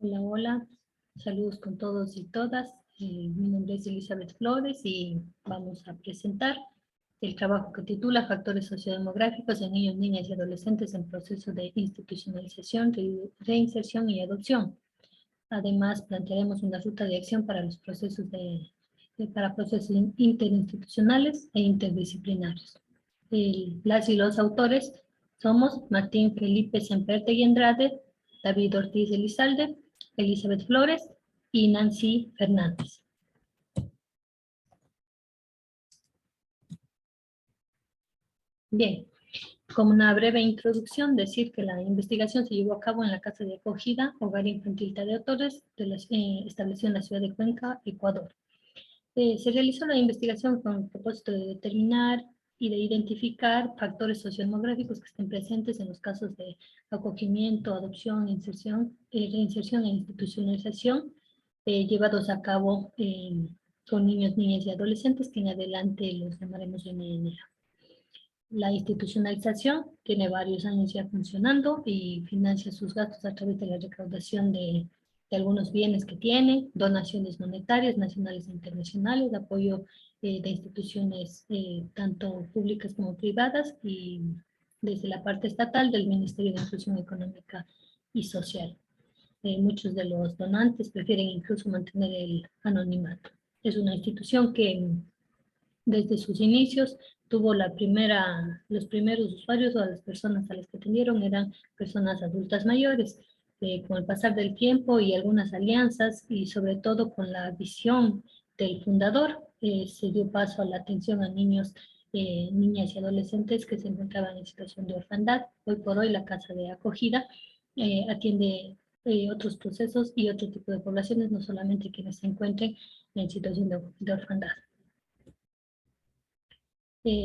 Hola, hola. Saludos con todos y todas. Mi nombre es Elizabeth Flores y vamos a presentar el trabajo que titula Factores sociodemográficos en niños, niñas y adolescentes en proceso de institucionalización, reinserción y adopción. Además, plantearemos una ruta de acción para los procesos para procesos interinstitucionales e interdisciplinarios. Las y los autores somos Martín Felipe Semperte y Andrade, David Ortiz Elizalde, Elizabeth Flores y Nancy Fernández. Bien, como una breve introducción, decir que la investigación se llevó a cabo en la Casa de Acogida, Hogar Infantil de Autores, establecida en la ciudad de Cuenca, Ecuador. Se realizó la investigación con el propósito de determinar y de identificar factores sociodemográficos que estén presentes en los casos de acogimiento, adopción, reinserción e institucionalización llevados a cabo con niños, niñas y adolescentes, que en adelante los llamaremos NNA. La institucionalización tiene varios años ya funcionando y financia sus gastos a través de la recaudación de algunos bienes que tiene, donaciones monetarias nacionales e internacionales, apoyo de instituciones tanto públicas como privadas y desde la parte estatal del Ministerio de Inclusión Económica y Social. Muchos de los donantes prefieren incluso mantener el anonimato. Es una institución que desde sus inicios tuvo los primeros usuarios o las personas a las que atendieron eran personas adultas mayores. Con el pasar del tiempo y algunas alianzas y sobre todo con la visión del fundador, se dio paso a la atención a niños, niñas y adolescentes que se encontraban en situación de orfandad. Hoy por hoy la Casa de Acogida atiende otros procesos y otro tipo de poblaciones, no solamente quienes se encuentren en situación de orfandad.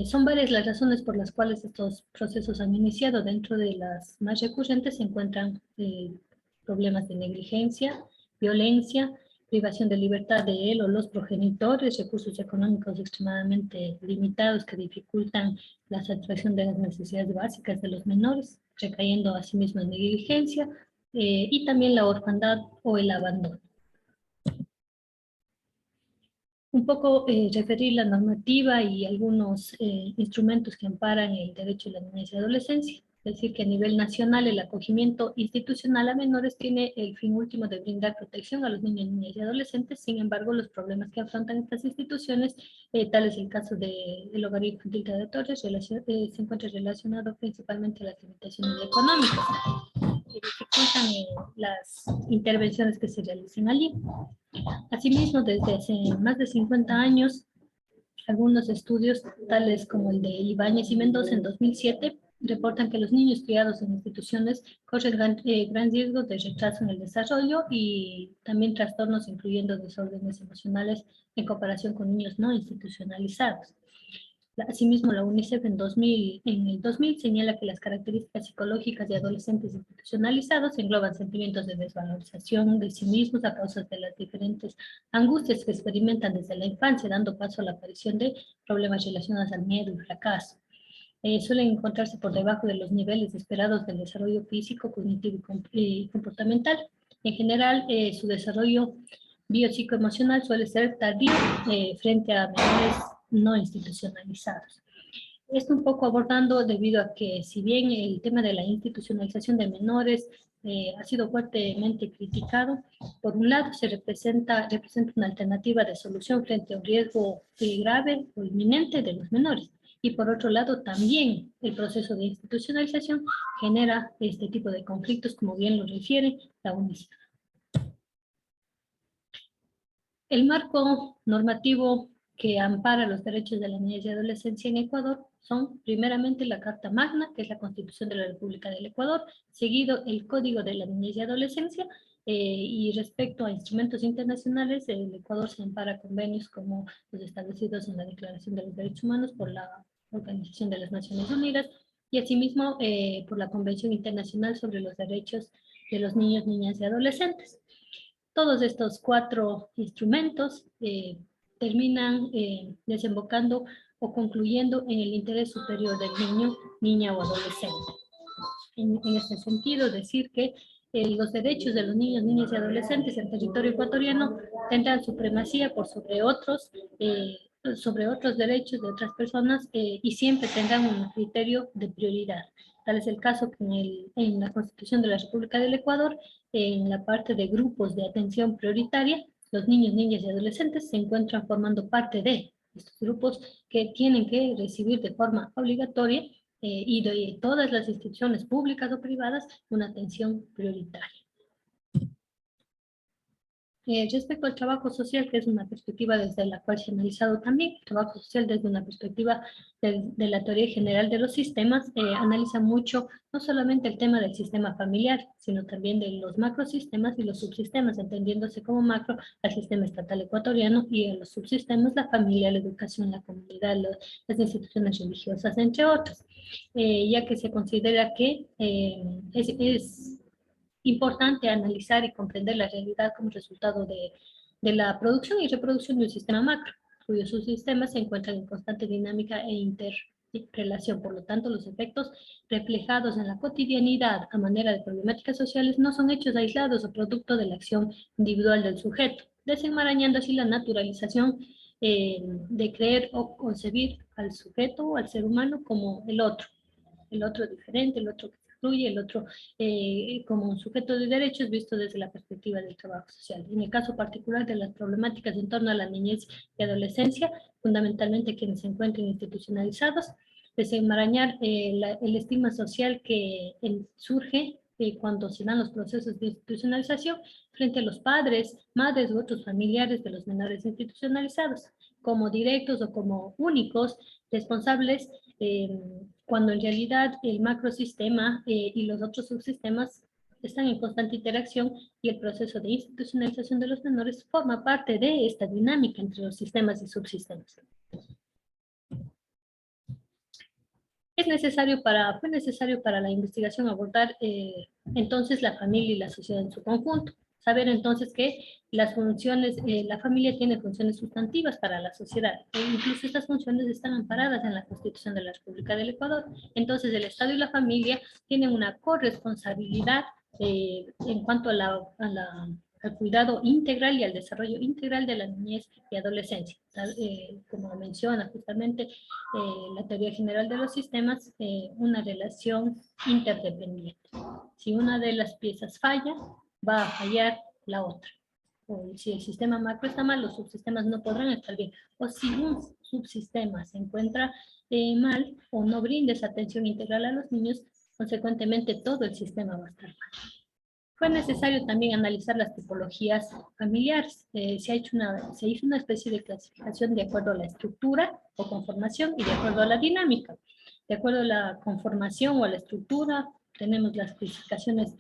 Son varias las razones por las cuales estos procesos han iniciado. Dentro de las más recurrentes se encuentran problemas de negligencia, violencia, privación de libertad de él o los progenitores, recursos económicos extremadamente limitados que dificultan la satisfacción de las necesidades básicas de los menores, recayendo asimismo en negligencia, y también la orfandad o el abandono. Un poco referir la normativa y algunos instrumentos que amparan el derecho de la niñez y adolescencia. Es decir, que a nivel nacional el acogimiento institucional a menores tiene el fin último de brindar protección a los niños, niñas y adolescentes. Sin embargo, los problemas que afrontan estas instituciones, tal es el caso del Hogar Infantil de Autores, se encuentra relacionado principalmente a las limitaciones económicas que dificultan las intervenciones que se realicen allí. Asimismo, desde hace más de 50 años, algunos estudios, tales como el de Ibáñez y Mendoza en 2007, reportan que los niños criados en instituciones corren gran riesgo de retraso en el desarrollo y también trastornos, incluyendo desórdenes emocionales, en comparación con niños no institucionalizados. Asimismo, la UNICEF en el 2000 señala que las características psicológicas de adolescentes institucionalizados engloban sentimientos de desvalorización de sí mismos a causa de las diferentes angustias que experimentan desde la infancia, dando paso a la aparición de problemas relacionados al miedo y fracaso. Suelen encontrarse por debajo de los niveles esperados del desarrollo físico, cognitivo y comportamental. En general, su desarrollo biopsicoemocional suele ser tardío frente a menores no institucionalizados. Esto un poco abordando debido a que si bien el tema de la institucionalización de menores ha sido fuertemente criticado, por un lado se representa una alternativa de solución frente a un riesgo grave o inminente de los menores. Y por otro lado, también el proceso de institucionalización genera este tipo de conflictos, como bien lo refiere la UNICEF. El marco normativo que ampara los derechos de la niñez y adolescencia en Ecuador son, primeramente, la Carta Magna, que es la Constitución de la República del Ecuador, seguido el Código de la Niñez y Adolescencia, y respecto a instrumentos internacionales, el Ecuador se ampara convenios como los establecidos en la Declaración de los Derechos Humanos por la Organización de las Naciones Unidas, y asimismo por la Convención Internacional sobre los Derechos de los Niños, Niñas y Adolescentes. Todos estos 4 instrumentos terminan desembocando o concluyendo en el interés superior del niño, niña o adolescente. En este sentido, decir que los derechos de los niños, niñas y adolescentes en territorio ecuatoriano tendrán supremacía por sobre otros derechos de otras personas y siempre tendrán un criterio de prioridad. Tal es el caso que en la Constitución de la República del Ecuador, en la parte de grupos de atención prioritaria, los niños, niñas y adolescentes se encuentran formando parte de estos grupos que tienen que recibir de forma obligatoria y de todas las instituciones públicas o privadas una atención prioritaria. Respecto al trabajo social, que es una perspectiva desde la cual se ha analizado también, el trabajo social desde una perspectiva de la teoría general de los sistemas, analiza mucho no solamente el tema del sistema familiar, sino también de los macrosistemas y los subsistemas, entendiéndose como macro al sistema estatal ecuatoriano y en los subsistemas la familia, la educación, la comunidad, las instituciones religiosas, entre otros, ya que se considera que es importante analizar y comprender la realidad como resultado de la producción y reproducción de un sistema macro, cuyos subsistemas se encuentran en constante dinámica e interrelación. Por lo tanto, los efectos reflejados en la cotidianidad a manera de problemáticas sociales no son hechos aislados o producto de la acción individual del sujeto, desenmarañando así la naturalización de creer o concebir al sujeto o al ser humano como el otro diferente, el otro que excluye, el otro como un sujeto de derechos visto desde la perspectiva del trabajo social. En el caso particular de las problemáticas en torno a la niñez y adolescencia, fundamentalmente quienes se encuentren institucionalizados, desenmarañar el estigma social que surge cuando se dan los procesos de institucionalización frente a los padres, madres u otros familiares de los menores institucionalizados, como directos o como únicos responsables cuando en realidad el macrosistema y los otros subsistemas están en constante interacción y el proceso de institucionalización de los menores forma parte de esta dinámica entre los sistemas y subsistemas. Fue necesario para la investigación abordar entonces la familia y la sociedad en su conjunto. Saber entonces que las funciones, la familia tiene funciones sustantivas para la sociedad, e incluso estas funciones están amparadas en la Constitución de la República del Ecuador. Entonces el Estado y la familia tienen una corresponsabilidad en cuanto al cuidado integral y al desarrollo integral de la niñez y adolescencia. Como menciona justamente la teoría general de los sistemas, una relación interdependiente. Si una de las piezas falla, va a fallar la otra. O si el sistema macro está mal, los subsistemas no podrán estar bien. O si un subsistema se encuentra mal o no brinda esa atención integral a los niños, consecuentemente todo el sistema va a estar mal. Fue necesario también analizar las tipologías familiares. Se hizo una especie de clasificación de acuerdo a la estructura o conformación y de acuerdo a la dinámica. De acuerdo a la conformación o a la estructura, tenemos las clasificaciones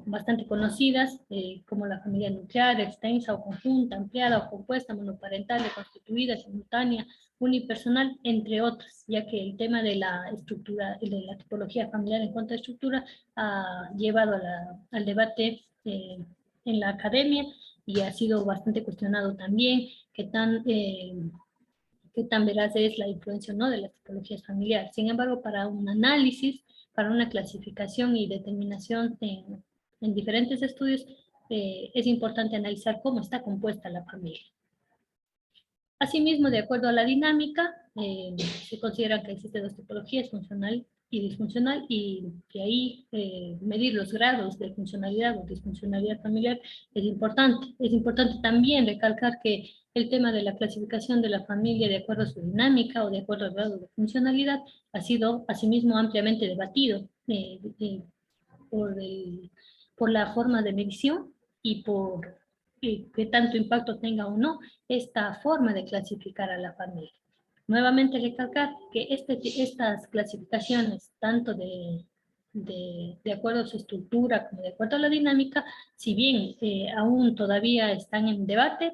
bastante conocidas, como la familia nuclear, extensa o conjunta, ampliada o compuesta, monoparental, constituida, simultánea, unipersonal, entre otras, ya que el tema de la estructura, de la tipología familiar en cuanto a estructura, ha llevado al debate en la academia y ha sido bastante cuestionado también qué tan veraz es la influencia o no de las tipologías familiares. Sin embargo, para un análisis, para una clasificación y determinación en diferentes estudios, es importante analizar cómo está compuesta la familia. Asimismo, de acuerdo a la dinámica, se considera que existen dos tipologías, funcional y disfuncional, y de ahí medir los grados de funcionalidad o disfuncionalidad familiar es importante. Es importante también recalcar que el tema de la clasificación de la familia de acuerdo a su dinámica o de acuerdo al grado de funcionalidad ha sido asimismo ampliamente debatido por la forma de medición y por qué tanto impacto tenga o no esta forma de clasificar a la familia. Nuevamente recalcar que estas clasificaciones, tanto de acuerdo a su estructura como de acuerdo a la dinámica, si bien aún todavía están en debate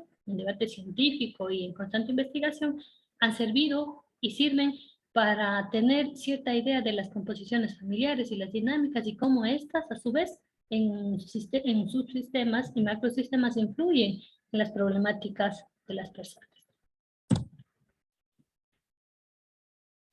científico y en constante investigación, han servido y sirven para tener cierta idea de las composiciones familiares y las dinámicas y cómo estas, a su vez, en subsistemas y macrosistemas influyen en las problemáticas de las personas.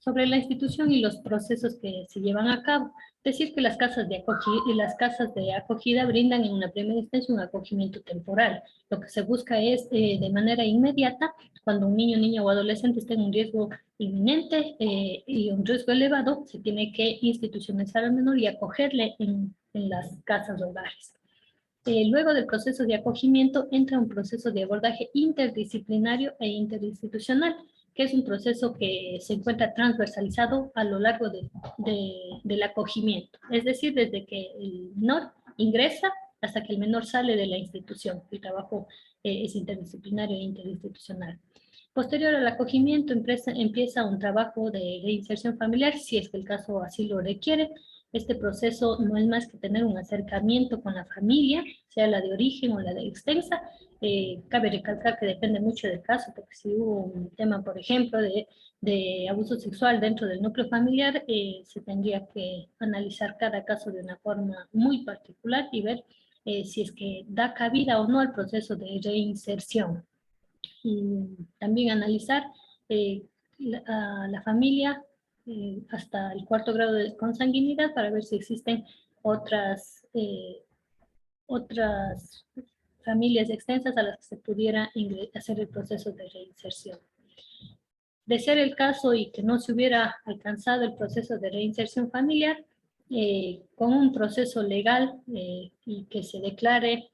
Sobre la institución y los procesos que se llevan a cabo. Decir que las casas de acogida brindan en una primera instancia un acogimiento temporal. Lo que se busca es de manera inmediata, cuando un niño, niña o adolescente está en un riesgo inminente y un riesgo elevado, se tiene que institucionalizar al menor y acogerle en las casas hogares. Luego del proceso de acogimiento entra un proceso de abordaje interdisciplinario e interinstitucional, que es un proceso que se encuentra transversalizado a lo largo del acogimiento. Es decir, desde que el menor ingresa hasta que el menor sale de la institución. El trabajo es interdisciplinario e interinstitucional. Posterior al acogimiento empieza un trabajo de reinserción familiar, si es que el caso así lo requiere. Este proceso no es más que tener un acercamiento con la familia, sea la de origen o la de extensa. Cabe recalcar que depende mucho del caso, porque si hubo un tema, por ejemplo, de abuso sexual dentro del núcleo familiar, se tendría que analizar cada caso de una forma muy particular y ver si es que da cabida o no al proceso de reinserción. Y también analizar a la familia hasta el cuarto grado de consanguinidad para ver si existen otras familias extensas a las que se pudiera hacer el proceso de reinserción. De ser el caso y que no se hubiera alcanzado el proceso de reinserción familiar, con un proceso legal y que se declare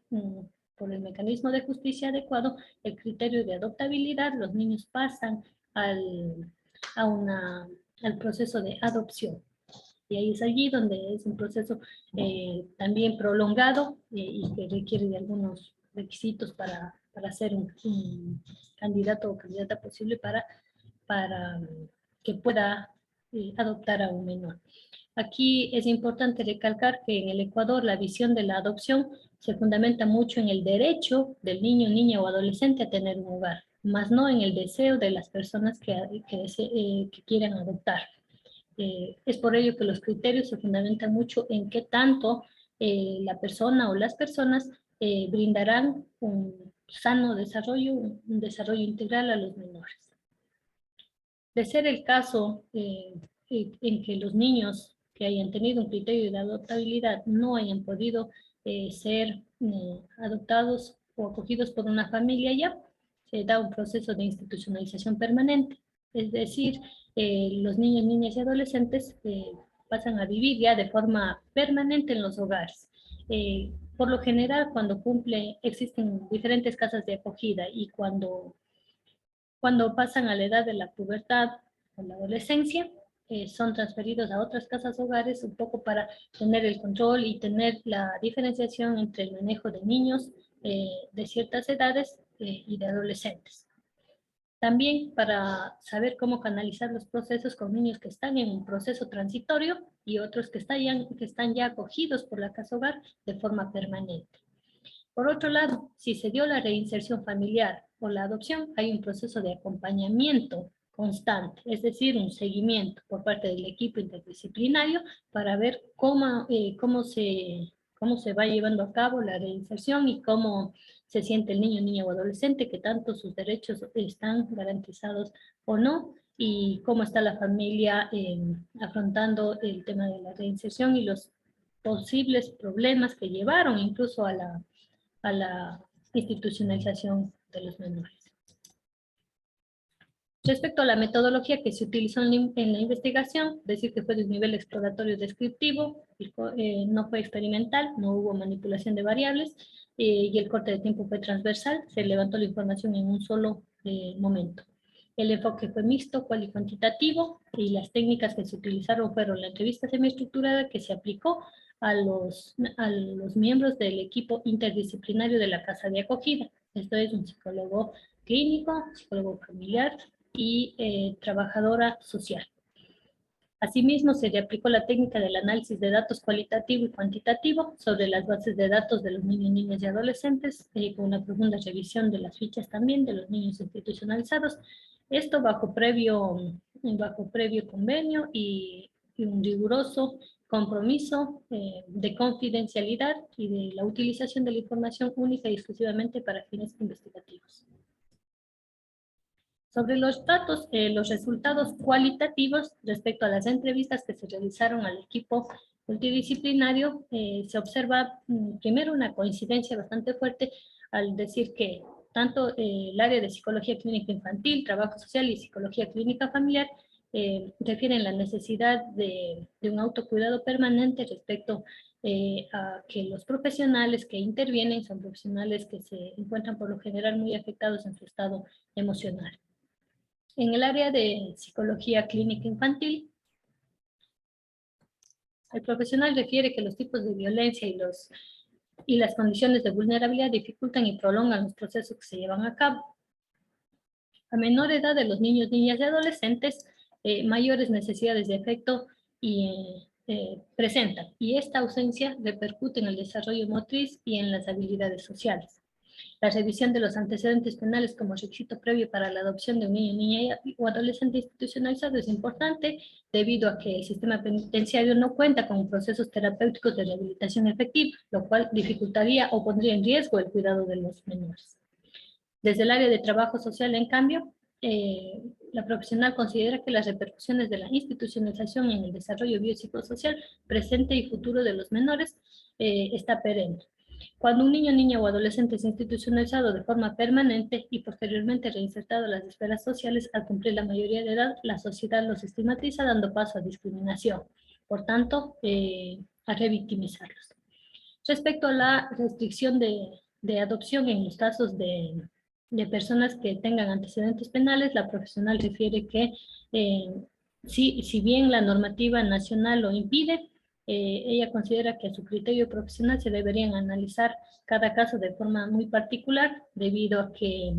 por el mecanismo de justicia adecuado el criterio de adoptabilidad, los niños pasan al, al proceso de adopción. Y ahí es allí donde es un proceso también prolongado y que requiere de algunos requisitos para ser un candidato o candidata posible para que pueda adoptar a un menor. Aquí es importante recalcar que en el Ecuador la visión de la adopción se fundamenta mucho en el derecho del niño, niña o adolescente a tener un hogar, más no en el deseo de las personas que quieren adoptar. Es por ello que los criterios se fundamentan mucho en qué tanto la persona o las personas brindarán un sano desarrollo, un desarrollo integral a los menores. De ser el caso en que los niños que hayan tenido un criterio de adoptabilidad no hayan podido ser adoptados o acogidos por una familia ya, se da un proceso de institucionalización permanente. Es decir, los niños, niñas y adolescentes pasan a vivir ya de forma permanente en los hogares. Por lo general, cuando existen diferentes casas de acogida y cuando pasan a la edad de la pubertad o la adolescencia, son transferidos a otras casas hogares un poco para tener el control y tener la diferenciación entre el manejo de niños de ciertas edades y de adolescentes. También para saber cómo canalizar los procesos con niños que están en un proceso transitorio y otros que están ya acogidos por la casa hogar de forma permanente. Por otro lado, si se dio la reinserción familiar o la adopción, hay un proceso de acompañamiento constante, es decir, un seguimiento por parte del equipo interdisciplinario para ver cómo se va llevando a cabo la reinserción y cómo se siente el niño, niña o adolescente, que tanto sus derechos están garantizados o no, y cómo está la familia afrontando el tema de la reinserción y los posibles problemas que llevaron incluso a la institucionalización de los menores. Respecto a la metodología que se utilizó en la investigación, decir que fue de un nivel exploratorio descriptivo, no fue experimental, no hubo manipulación de variables y el corte de tiempo fue transversal, se levantó la información en un solo momento. El enfoque fue mixto, cual y cuantitativo, y las técnicas que se utilizaron fueron la entrevista semiestructurada que se aplicó a los miembros del equipo interdisciplinario de la casa de acogida. Esto es un psicólogo clínico, psicólogo familiar y trabajadora social. Asimismo, se le aplicó la técnica del análisis de datos cualitativo y cuantitativo sobre las bases de datos de los niños, niñas y adolescentes, con una profunda revisión de las fichas también de los niños institucionalizados. Esto bajo previo convenio y un riguroso compromiso de confidencialidad y de la utilización de la información única y exclusivamente para fines investigativos. Sobre los datos, los resultados cualitativos respecto a las entrevistas que se realizaron al equipo multidisciplinario, se observa primero una coincidencia bastante fuerte al decir que tanto el área de psicología clínica infantil, trabajo social y psicología clínica familiar refieren la necesidad de un autocuidado permanente respecto a que los profesionales que intervienen son profesionales que se encuentran por lo general muy afectados en su estado emocional. En el área de psicología clínica infantil, el profesional refiere que los tipos de violencia y las condiciones de vulnerabilidad dificultan y prolongan los procesos que se llevan a cabo. A menor edad de los niños, niñas y adolescentes, mayores necesidades de afecto presentan, y esta ausencia repercute en el desarrollo motriz y en las habilidades sociales. La revisión de los antecedentes penales como requisito previo para la adopción de un niño, niña o adolescente institucionalizado es importante debido a que el sistema penitenciario no cuenta con procesos terapéuticos de rehabilitación efectiva, lo cual dificultaría o pondría en riesgo el cuidado de los menores. Desde el área de trabajo social, en cambio, la profesional considera que las repercusiones de la institucionalización en el desarrollo biopsicosocial presente y futuro de los menores está perenne. Cuando un niño, niña o adolescente es institucionalizado de forma permanente y posteriormente reinsertado a las esferas sociales, al cumplir la mayoría de edad, la sociedad los estigmatiza, dando paso a discriminación. Por tanto, a revictimizarlos. Respecto a la restricción de adopción en los casos de personas que tengan antecedentes penales, la profesional refiere que si bien la normativa nacional lo impide, ella considera que a su criterio profesional se deberían analizar cada caso de forma muy particular, debido a que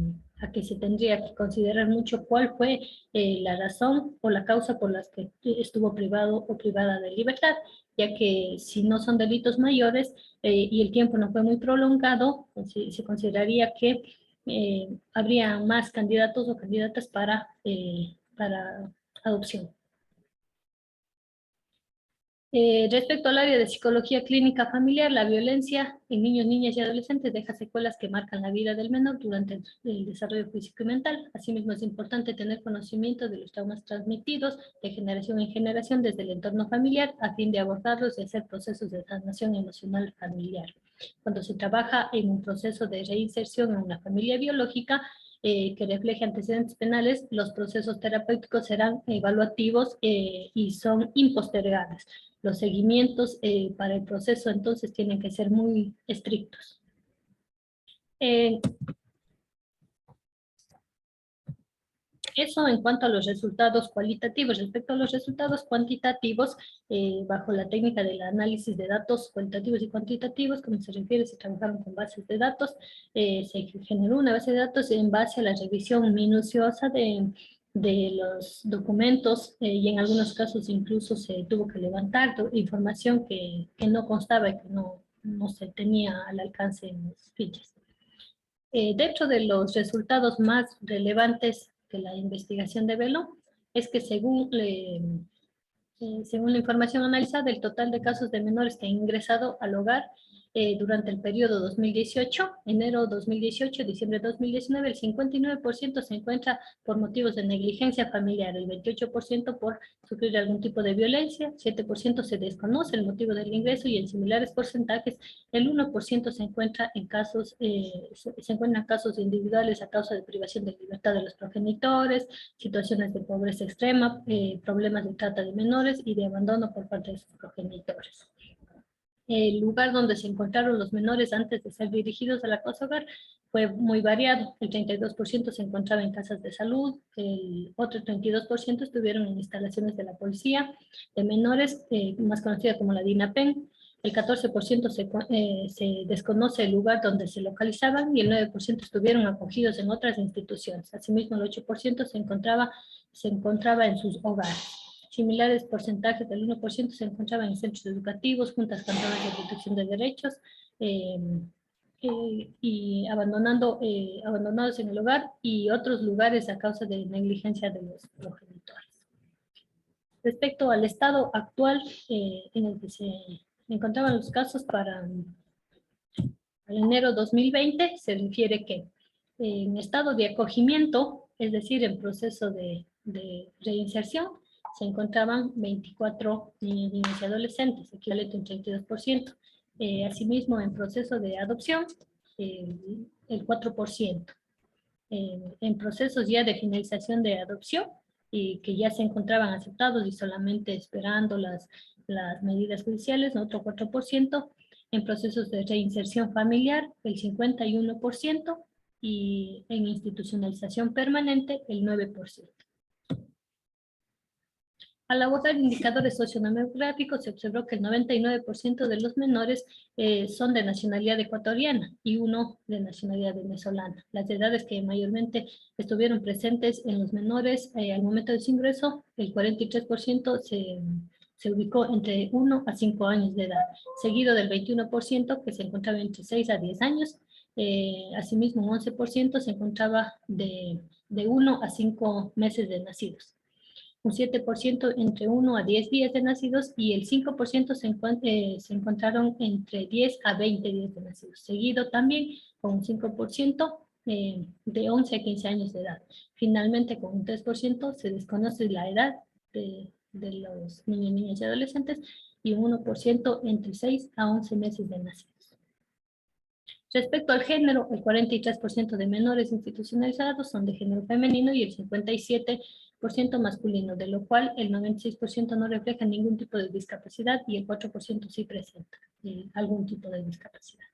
se tendría que considerar mucho cuál fue la razón o la causa por la que estuvo privado o privada de libertad, ya que si no son delitos mayores y el tiempo no fue muy prolongado, se consideraría que habría más candidatos o candidatas para adopción. Respecto al área de psicología clínica familiar, la violencia en niños, niñas y adolescentes deja secuelas que marcan la vida del menor durante el desarrollo físico y mental. Asimismo, es importante tener conocimiento de los traumas transmitidos de generación en generación desde el entorno familiar a fin de abordarlos y hacer procesos de sanación emocional familiar. Cuando se trabaja en un proceso de reinserción en una familia biológica, que refleje antecedentes penales, los procesos terapéuticos serán evaluativos y son impostergables. Los seguimientos para el proceso entonces tienen que ser muy estrictos. Eso en cuanto a los resultados cualitativos. Respecto a los resultados cuantitativos, bajo la técnica del análisis de datos cualitativos y cuantitativos, como se refiere, se trabajaron con bases de datos, se generó una base de datos en base a la revisión minuciosa de los documentos y en algunos casos incluso se tuvo que levantar información que no constaba y que no se tenía al alcance en las fichas. Dentro de los resultados más relevantes que la investigación develó, es que según la información analizada, el total de casos de menores que han ingresado al hogar durante el periodo 2018, enero 2018, diciembre 2019, el 59% se encuentra por motivos de negligencia familiar, el 28% por sufrir algún tipo de violencia, 7% se desconoce el motivo del ingreso y en similares porcentajes, el 1% se encuentra en casos, se encuentran casos individuales a causa de privación de libertad de los progenitores, situaciones de pobreza extrema, problemas de trata de menores y de abandono por parte de sus progenitores. El lugar donde se encontraron los menores antes de ser dirigidos a la casa hogar fue muy variado. El 32% se encontraba en casas de salud, el otro 32% estuvieron en instalaciones de la policía de menores, más conocida como la DINAPEN. El 14% se desconoce el lugar donde se localizaban y el 9% estuvieron acogidos en otras instituciones. Asimismo, el 8% se encontraba en sus hogares. Similares porcentajes del 1% se encontraban en centros educativos, juntas cantonales de protección de derechos y abandonados en el hogar y otros lugares a causa de negligencia de los progenitores. Respecto al estado actual en el que se encontraban los casos para enero 2020, se refiere que en estado de acogimiento es decir, en proceso de reinserción, se encontraban 24 niños, niñas y adolescentes, equivalente a un 32%. Asimismo, en proceso de adopción, el 4%. En procesos ya de finalización de adopción, y que ya se encontraban aceptados y solamente esperando las medidas judiciales, otro 4%. En procesos de reinserción familiar, el 51%, y en institucionalización permanente, el 9%. Al abordar indicadores sociodemográficos, se observó que el 99% de los menores son de nacionalidad ecuatoriana y uno de nacionalidad venezolana. Las edades que mayormente estuvieron presentes en los menores al momento de su ingreso, el 43% se ubicó entre 1 a 5 años de edad, seguido del 21% que se encontraba entre 6 a 10 años. Asimismo, un 11% se encontraba de 1 a 5 meses de nacidos. Un 7% entre 1 a 10 días de nacidos y el 5% se encontraron entre 10 a 20 días de nacidos, seguido también con un 5% de 11 a 15 años de edad. Finalmente, con un 3% se desconoce la edad de los niños, niñas y adolescentes, y un 1% entre 6 a 11 meses de nacidos. Respecto al género, el 43% de menores institucionalizados son de género femenino y el 57% masculino, de lo cual el 96% no refleja ningún tipo de discapacidad y el 4% sí presenta algún tipo de discapacidad.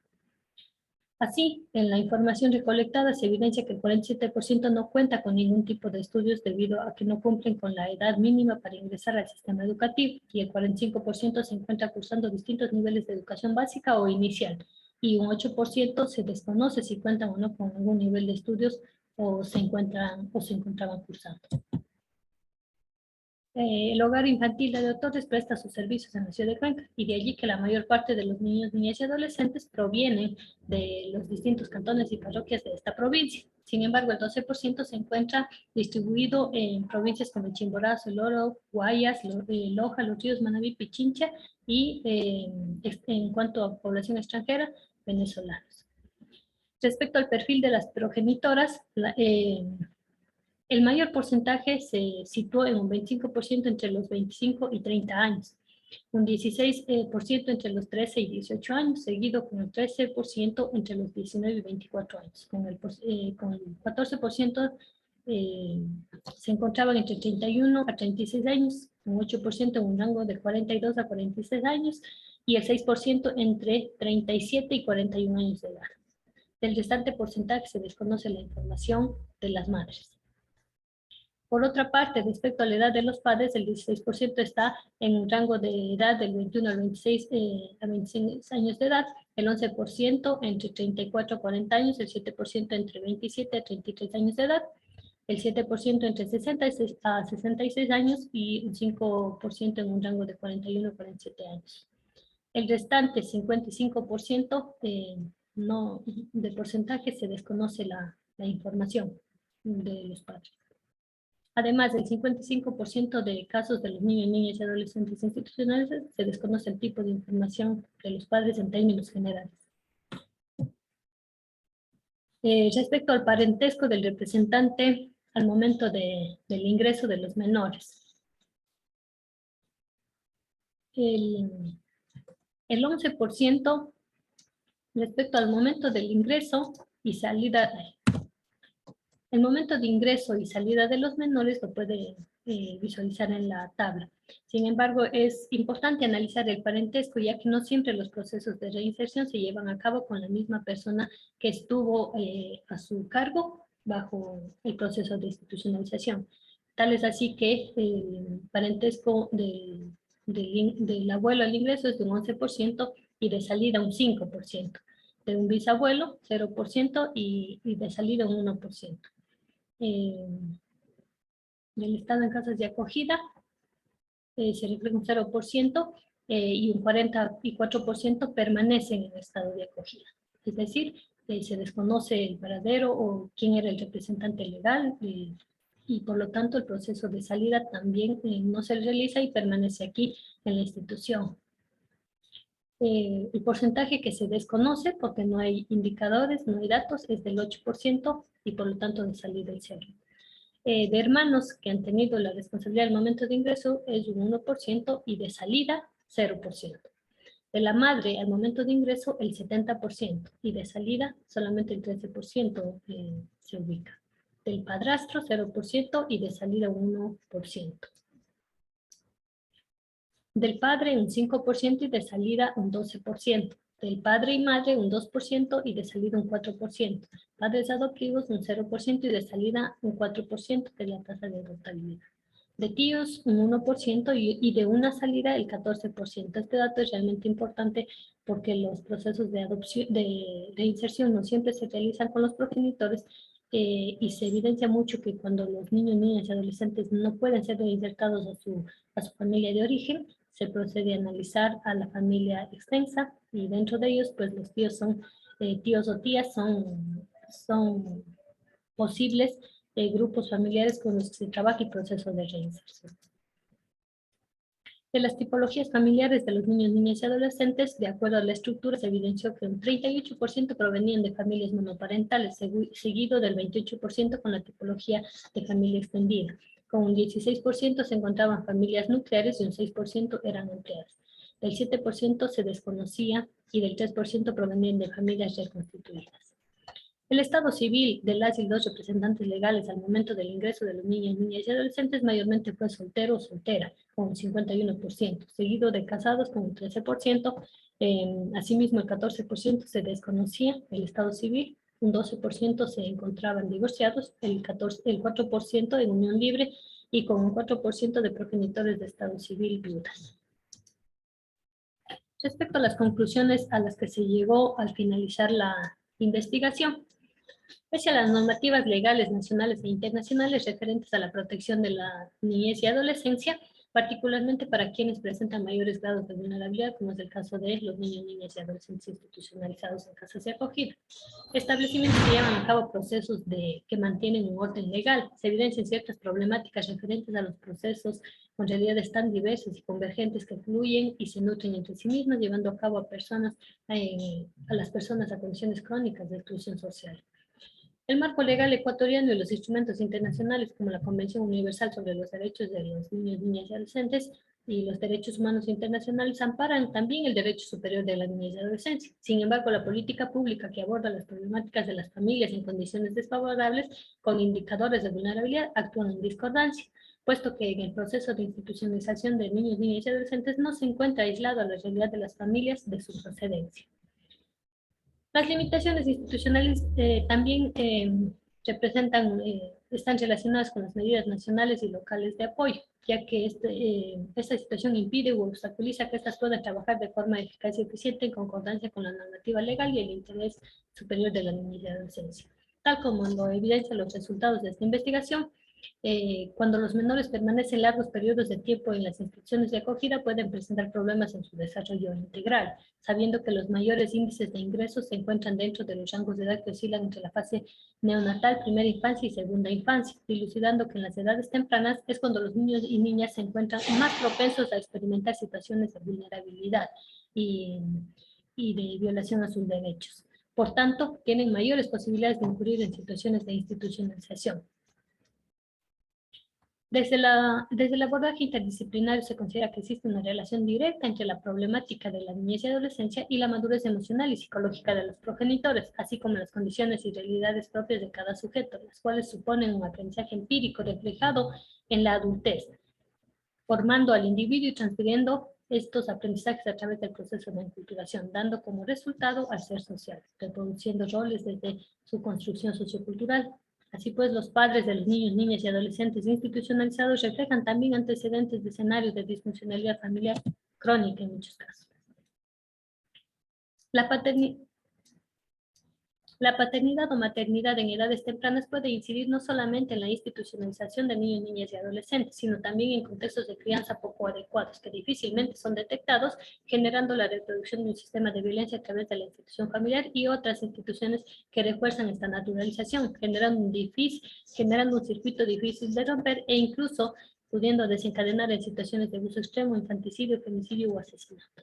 Así, en la información recolectada se evidencia que el 47% no cuenta con ningún tipo de estudios debido a que no cumplen con la edad mínima para ingresar al sistema educativo, y el 45% se encuentra cursando distintos niveles de educación básica o inicial, y un 8% se desconoce si cuentan o no con algún nivel de estudios o se encontraban cursando. El hogar infantil de Torres presta sus servicios en la ciudad de Cuenca, y de allí que la mayor parte de los niños, niñas y adolescentes provienen de los distintos cantones y parroquias de esta provincia. Sin embargo, el 12% se encuentra distribuido en provincias como Chimborazo, El Oro, Guayas, Loja, Los Ríos, Manabí, Pichincha, y en cuanto a población extranjera, venezolanos. Respecto al perfil de las progenitoras, el mayor porcentaje se situó en un 25% entre los 25 y 30 años, un 16% entre los 13 y 18 años, seguido con el 13% entre los 19 y 24 años. Con el 14% se encontraban entre 31 a 36 años, un 8% en un rango de 42 a 46 años, y el 6% entre 37 y 41 años de edad. Del restante porcentaje se desconoce la información de las madres. Por otra parte, respecto a la edad de los padres, el 16% está en un rango de edad del 21 al 26, a 26 años de edad, el 11% entre 34 a 40 años, el 7% entre 27 a 33 años de edad, el 7% entre 60 a 66 años y un 5% en un rango de 41 a 47 años. El restante 55% de porcentaje se desconoce la información de los padres. Además, del 55% de casos de los niños, niñas y adolescentes institucionales se desconoce el tipo de información de los padres en términos generales. Respecto al parentesco del representante al momento del ingreso de los menores. El 11% respecto al momento del ingreso y salida. El momento de ingreso y salida de los menores lo puede visualizar en la tabla. Sin embargo, es importante analizar el parentesco, ya que no siempre los procesos de reinserción se llevan a cabo con la misma persona que estuvo a su cargo bajo el proceso de institucionalización. Tal es así que el parentesco del abuelo al ingreso es de un 11% y de salida un 5%. De un bisabuelo, 0%, y de salida un 1%. Del estado en casas de acogida se refleja un 0% y un 44% permanecen en el estado de acogida. Es decir, se desconoce el paradero o quién era el representante legal y por lo tanto el proceso de salida también no se realiza y permanece aquí en la institución. El porcentaje que se desconoce porque no hay indicadores, no hay datos, es del 8% y por lo tanto de salida el 0%. de hermanos que han tenido la responsabilidad al momento de ingreso es un 1% y de salida 0%. De la madre al momento de ingreso el 70% y de salida solamente el 13% se ubica. Del padrastro 0% y de salida 1%. Del padre un 5% y de salida un 12%. Del padre y madre un 2% y de salida un 4%. Padres adoptivos un 0% y de salida un 4% de la tasa de adoptabilidad. De tíos un 1% y de una salida el 14%. Este dato es realmente importante porque los procesos de adopción, de inserción no siempre se realizan con los progenitores y se evidencia mucho que cuando los niños, niñas y adolescentes no pueden ser reinsertados a su familia de origen, se procede a analizar a la familia extensa y dentro de ellos, pues los tíos son, tíos o tías son posibles grupos familiares con los que se trabaja y proceso de reinserción. De las tipologías familiares de los niños, niñas y adolescentes, de acuerdo a la estructura, se evidenció que un 38% provenían de familias monoparentales, seguido del 28% con la tipología de familia extendida. Con un 16% se encontraban familias nucleares y un 6% eran empleadas. Del 7% se desconocía y del 3% provenían de familias reconstituidas. El estado civil de las y los representantes legales al momento del ingreso de los niños, niñas y adolescentes mayormente fue soltero o soltera, con un 51%, seguido de casados con un 13%, asimismo el 14% se desconocía el estado civil, un 12% se encontraban divorciados, el 4% en unión libre y con un 4% de progenitores de estado civil viudas. Respecto a las conclusiones a las que se llegó al finalizar la investigación, pese a las normativas legales nacionales e internacionales referentes a la protección de la niñez y adolescencia, particularmente para quienes presentan mayores grados de vulnerabilidad, como es el caso de los niños, niñas y adolescentes institucionalizados en casas de acogida. Establecimientos que llevan a cabo procesos que mantienen un orden legal. Se evidencian ciertas problemáticas referentes a los procesos con realidades tan diversas y convergentes que fluyen y se nutren entre sí mismas, llevando a cabo a las personas a condiciones crónicas de exclusión social. El marco legal ecuatoriano y los instrumentos internacionales como la Convención Universal sobre los Derechos de los Niños, Niñas y Adolescentes y los Derechos Humanos Internacionales amparan también el derecho superior de la niñez y adolescencia. Sin embargo, la política pública que aborda las problemáticas de las familias en condiciones desfavorables con indicadores de vulnerabilidad actúan en discordancia, puesto que en el proceso de institucionalización de niños, niñas y adolescentes no se encuentra aislado a la realidad de las familias de su procedencia. Las limitaciones institucionales también están relacionadas con las medidas nacionales y locales de apoyo, ya que esta situación impide u obstaculiza que estas puedan trabajar de forma eficaz y eficiente en concordancia con la normativa legal y el interés superior de la niñez y adolescencia. Tal como lo evidencian los resultados de esta investigación, cuando los menores permanecen largos periodos de tiempo en las instituciones de acogida pueden presentar problemas en su desarrollo integral, sabiendo que los mayores índices de ingresos se encuentran dentro de los rangos de edad que oscilan entre la fase neonatal, primera infancia y segunda infancia, dilucidando que en las edades tempranas es cuando los niños y niñas se encuentran más propensos a experimentar situaciones de vulnerabilidad y de violación a sus derechos. Por tanto, tienen mayores posibilidades de incurrir en situaciones de institucionalización. Desde el abordaje interdisciplinario se considera que existe una relación directa entre la problemática de la niñez y adolescencia y la madurez emocional y psicológica de los progenitores, así como las condiciones y realidades propias de cada sujeto, las cuales suponen un aprendizaje empírico reflejado en la adultez, formando al individuo y transfiriendo estos aprendizajes a través del proceso de enculturación, dando como resultado al ser social, reproduciendo roles desde su construcción sociocultural. Así pues, los padres de los niños, niñas y adolescentes institucionalizados reflejan también antecedentes de escenarios de disfuncionalidad familiar crónica en muchos casos. La paternidad o maternidad en edades tempranas puede incidir no solamente en la institucionalización de niños, niñas y adolescentes, sino también en contextos de crianza poco adecuados, que difícilmente son detectados, generando la reproducción de un sistema de violencia a través de la institución familiar y otras instituciones que refuerzan esta naturalización, generando un circuito difícil de romper e incluso pudiendo desencadenar en situaciones de abuso extremo, infanticidio, femicidio o asesinato.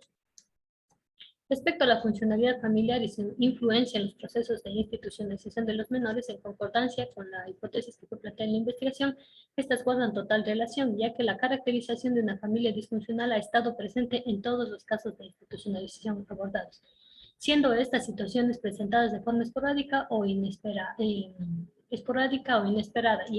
Respecto a la funcionalidad familiar y su influencia en los procesos de institucionalización de los menores, en concordancia con la hipótesis que fue planteada en la investigación, estas guardan total relación, ya que la caracterización de una familia disfuncional ha estado presente en todos los casos de institucionalización abordados, siendo estas situaciones presentadas de forma esporádica o inesperada, y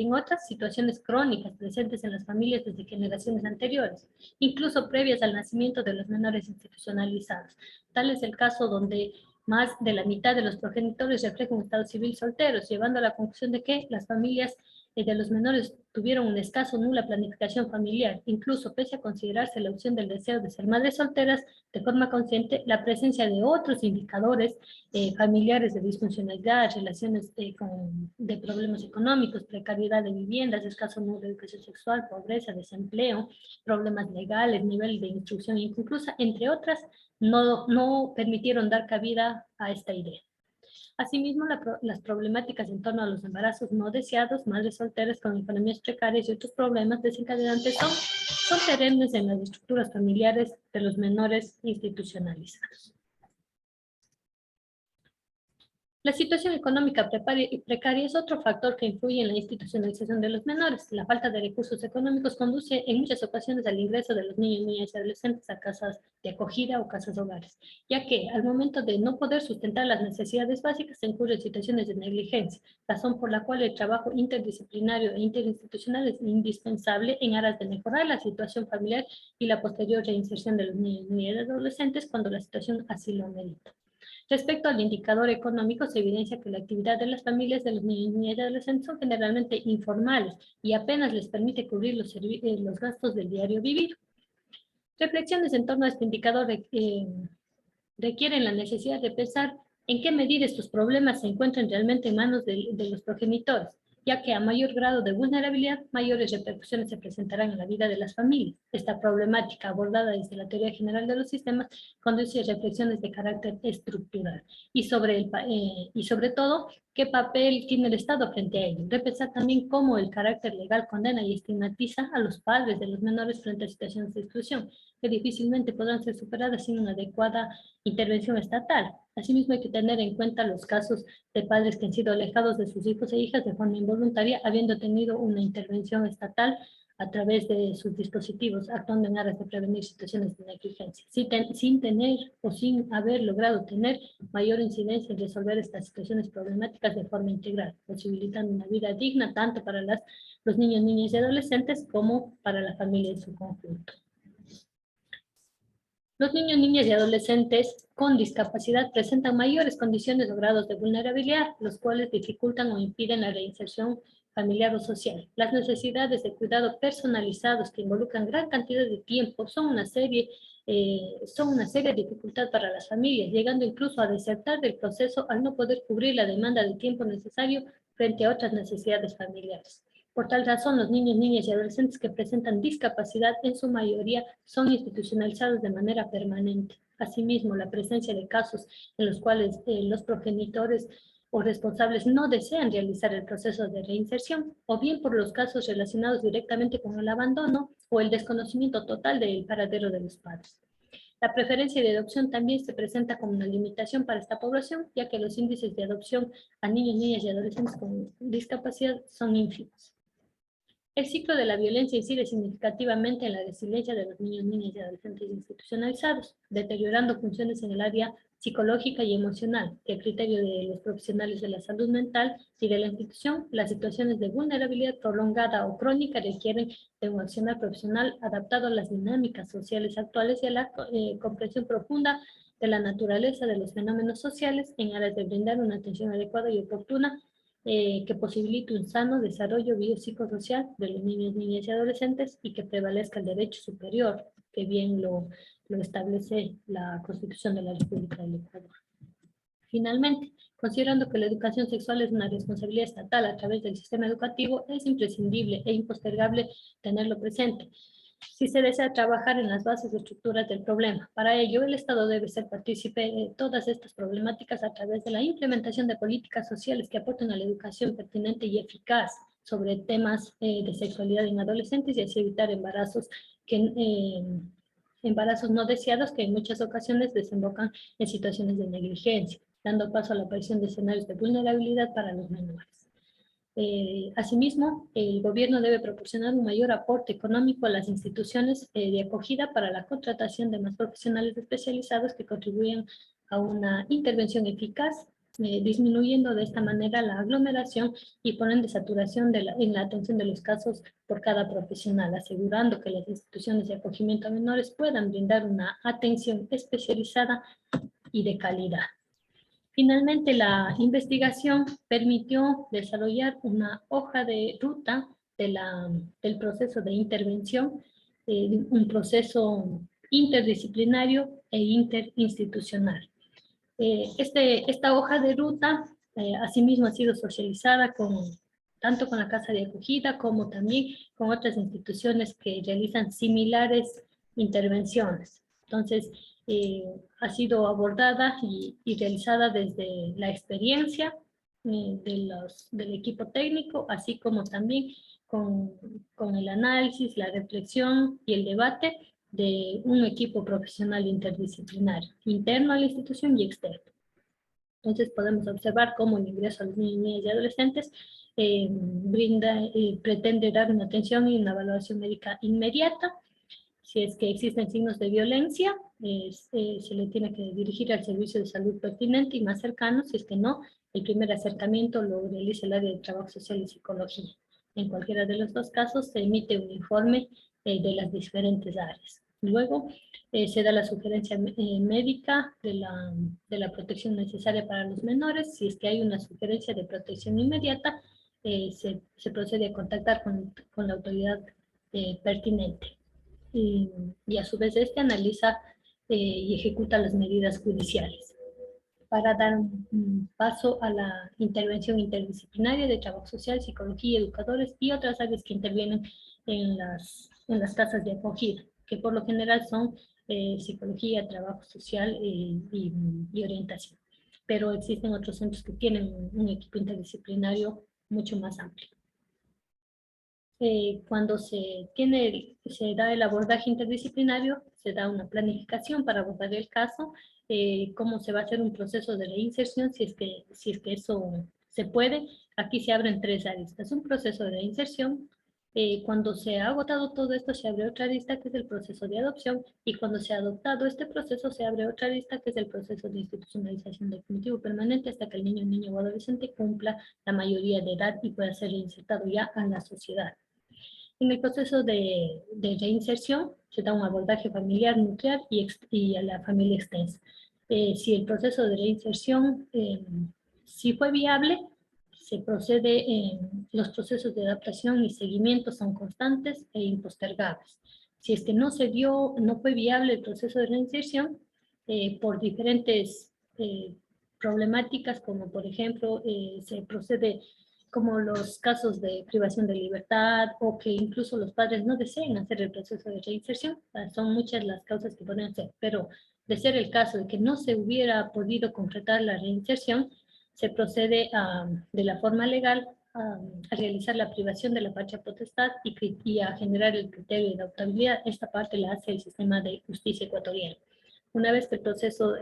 en otras situaciones crónicas presentes en las familias desde generaciones anteriores, incluso previas al nacimiento de los menores institucionalizados. Tal es el caso donde más de la mitad de los progenitores reflejan un estado civil solteros, llevando a la conclusión de que las familias de los menores tuvieron una escasa o nula planificación familiar, incluso pese a considerarse la opción del deseo de ser madres solteras de forma consciente, la presencia de otros indicadores familiares de disfuncionalidad, relaciones de problemas económicos, precariedad de viviendas, escaso número de educación sexual, pobreza, desempleo, problemas legales, nivel de instrucción inconclusa, entre otras, no permitieron dar cabida a esta idea. Asimismo, las problemáticas en torno a los embarazos no deseados, madres solteras con economías precarias y otros problemas desencadenantes son perennes en las estructuras familiares de los menores institucionalizados. La situación económica precaria es otro factor que influye en la institucionalización de los menores. La falta de recursos económicos conduce en muchas ocasiones al ingreso de los niños, niñas y adolescentes a casas de acogida o casas hogares, ya que al momento de no poder sustentar las necesidades básicas se incurren en situaciones de negligencia, razón por la cual el trabajo interdisciplinario e interinstitucional es indispensable en aras de mejorar la situación familiar y la posterior reinserción de los niños, niñas y adolescentes cuando la situación así lo amerita. Respecto al indicador económico, se evidencia que la actividad de las familias de los niños, niñas y adolescentes son generalmente informales y apenas les permite cubrir los gastos del diario vivir. Reflexiones en torno a este indicador requieren la necesidad de pensar en qué medida estos problemas se encuentran realmente en manos de los progenitores, ya que a mayor grado de vulnerabilidad, mayores repercusiones se presentarán en la vida de las familias. Esta problemática abordada desde la teoría general de los sistemas conduce a reflexiones de carácter estructural y sobre todo, qué papel tiene el Estado frente a ello. Repensar también cómo el carácter legal condena y estigmatiza a los padres de los menores frente a situaciones de exclusión, que difícilmente podrán ser superadas sin una adecuada intervención estatal. Asimismo, hay que tener en cuenta los casos de padres que han sido alejados de sus hijos e hijas de forma involuntaria, habiendo tenido una intervención estatal a través de sus dispositivos, actuando en aras de prevenir situaciones de negligencia, sin tener o sin haber logrado tener mayor incidencia en resolver estas situaciones problemáticas de forma integral, posibilitando una vida digna tanto para los niños, niñas y adolescentes como para la familia en su conjunto. Los niños, niñas y adolescentes con discapacidad presentan mayores condiciones o grados de vulnerabilidad, los cuales dificultan o impiden la reinserción familiar o social. Las necesidades de cuidado personalizados que involucran gran cantidad de tiempo son una seria dificultad para las familias, llegando incluso a desertar del proceso al no poder cubrir la demanda de tiempo necesario frente a otras necesidades familiares. Por tal razón, los niños, niñas y adolescentes que presentan discapacidad en su mayoría son institucionalizados de manera permanente. Asimismo, la presencia de casos en los cuales los progenitores o responsables no desean realizar el proceso de reinserción, o bien por los casos relacionados directamente con el abandono o el desconocimiento total del paradero de los padres. La preferencia de adopción también se presenta como una limitación para esta población, ya que los índices de adopción a niños, niñas y adolescentes con discapacidad son ínfimos. El ciclo de la violencia incide significativamente en la resiliencia de los niños, niñas y adolescentes institucionalizados, deteriorando funciones en el área psicológica y emocional, que a criterio de los profesionales de la salud mental y de la institución, las situaciones de vulnerabilidad prolongada o crónica requieren de un accionar profesional adaptado a las dinámicas sociales actuales y a la comprensión profunda de la naturaleza de los fenómenos sociales en aras de brindar una atención adecuada y oportuna que posibilite un sano desarrollo biopsicosocial de los niños, niñas y adolescentes y que prevalezca el derecho superior, que bien lo establece la Constitución de la República del Ecuador. Finalmente, considerando que la educación sexual es una responsabilidad estatal a través del sistema educativo, es imprescindible e impostergable tenerlo presente si se desea trabajar en las bases y estructuras del problema. Para ello, el Estado debe ser partícipe de todas estas problemáticas a través de la implementación de políticas sociales que aporten a la educación pertinente y eficaz sobre temas de sexualidad en adolescentes y así evitar embarazos embarazos no deseados que en muchas ocasiones desembocan en situaciones de negligencia, dando paso a la aparición de escenarios de vulnerabilidad para los menores. Asimismo, el gobierno debe proporcionar un mayor aporte económico a las instituciones de acogida para la contratación de más profesionales especializados que contribuyan a una intervención eficaz, disminuyendo de esta manera la aglomeración y por ende saturación en la atención de los casos por cada profesional, asegurando que las instituciones de acogimiento a menores puedan brindar una atención especializada y de calidad. Finalmente, la investigación permitió desarrollar una hoja de ruta del proceso de intervención, un proceso interdisciplinario e interinstitucional. Esta hoja de ruta, asimismo, ha sido socializada tanto con la Casa de Acogida como también con otras instituciones que realizan similares intervenciones. Entonces, ha sido abordada y realizada desde la experiencia del equipo técnico, así como también con el análisis, la reflexión y el debate de un equipo profesional interdisciplinario, interno a la institución y externo. Entonces podemos observar cómo el ingreso a los niños, niñas y adolescentes pretende dar una atención y una evaluación médica inmediata. Si es que existen signos de violencia, se le tiene que dirigir al servicio de salud pertinente y más cercano. Si es que no, el primer acercamiento lo realiza el área de trabajo social y psicología. En cualquiera de los dos casos se emite un informe de las diferentes áreas. Luego se da la sugerencia médica de la protección necesaria para los menores. Si es que hay una sugerencia de protección inmediata, se procede a contactar con la autoridad pertinente. Y a su vez este analiza y ejecuta las medidas judiciales para dar un paso a la intervención interdisciplinaria de trabajo social, psicología, educadores y otras áreas que intervienen en las casas de acogida, que por lo general son psicología, trabajo social y orientación. Pero existen otros centros que tienen un equipo interdisciplinario mucho más amplio. Cuando se da el abordaje interdisciplinario, se da una planificación para abordar el caso, cómo se va a hacer un proceso de reinserción, si es que eso se puede. Aquí se abren tres aristas. Un proceso de reinserción, cuando se ha agotado todo esto, se abre otra arista que es el proceso de adopción, y cuando se ha adoptado este proceso, se abre otra arista que es el proceso de institucionalización definitivo permanente hasta que el niño o adolescente cumpla la mayoría de edad y pueda ser reinsertado ya a la sociedad. En el proceso de reinserción se da un abordaje familiar nuclear y a la familia extensa. Si el proceso de reinserción si fue viable, se procede, los procesos de adaptación y seguimiento son constantes e impostergables. Si es que no fue viable el proceso de reinserción por diferentes problemáticas, como por ejemplo se procede como los casos de privación de libertad o que incluso los padres no deseen hacer el proceso de reinserción. Son muchas las causas que pueden ser, pero de ser el caso de que no se hubiera podido concretar la reinserción, se procede de la forma legal a realizar la privación de la patria potestad y a generar el criterio de adoptabilidad. Esta parte la hace el sistema de justicia ecuatoriano. Una vez que el proceso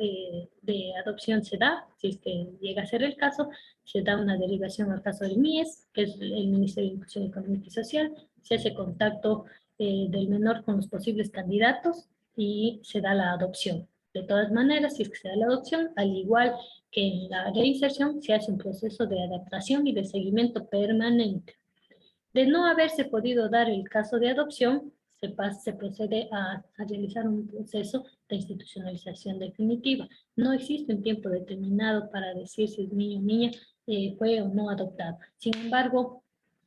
de adopción se da, si es que llega a ser el caso, se da una derivación al caso del MIES, que es el Ministerio de Inclusión Económica y Social, se hace contacto del menor con los posibles candidatos y se da la adopción. De todas maneras, si es que se da la adopción, al igual que en la reinserción, se hace un proceso de adaptación y de seguimiento permanente. De no haberse podido dar el caso de adopción, se procede a realizar un proceso de institucionalización definitiva. No existe un tiempo determinado para decir si el niño o niña fue o no adoptado. Sin embargo,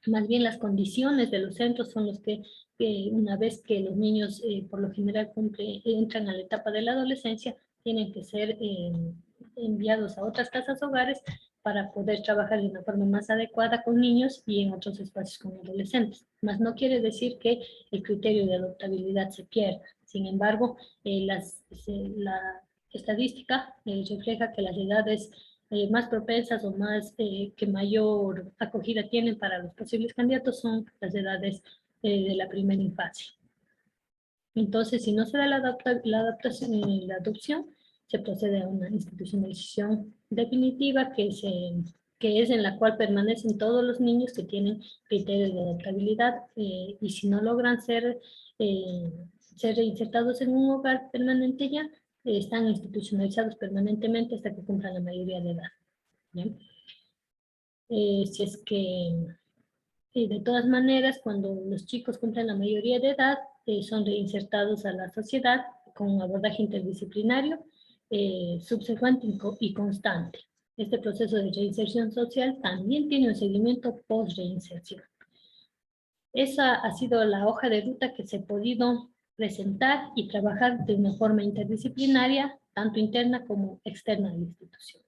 más bien las condiciones de los centros son los que una vez que los niños por lo general entran a la etapa de la adolescencia, tienen que ser enviados a otras casas hogares para poder trabajar de una forma más adecuada con niños y en otros espacios con adolescentes. Mas no quiere decir que el criterio de adoptabilidad se pierda. Sin embargo, la estadística refleja que las edades más propensas o que mayor acogida tienen para los posibles candidatos son las edades de la primera infancia. Entonces, si no se da la adopción, se procede a una institucionalización definitiva que es en la cual permanecen todos los niños que tienen criterios de adaptabilidad y si no logran ser reinsertados en un hogar permanente ya, están institucionalizados permanentemente hasta que cumplan la mayoría de edad. ¿Bien? Si es que de todas maneras, cuando los chicos cumplen la mayoría de edad, son reinsertados a la sociedad con un abordaje interdisciplinario, subsecuente y constante. Este proceso de reinserción social también tiene un seguimiento post-reinserción. Esa ha sido la hoja de ruta que se ha podido presentar y trabajar de una forma interdisciplinaria, tanto interna como externa a la institución.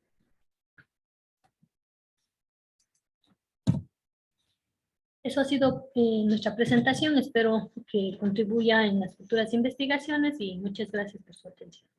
Eso ha sido nuestra presentación. Espero que contribuya en las futuras investigaciones y muchas gracias por su atención.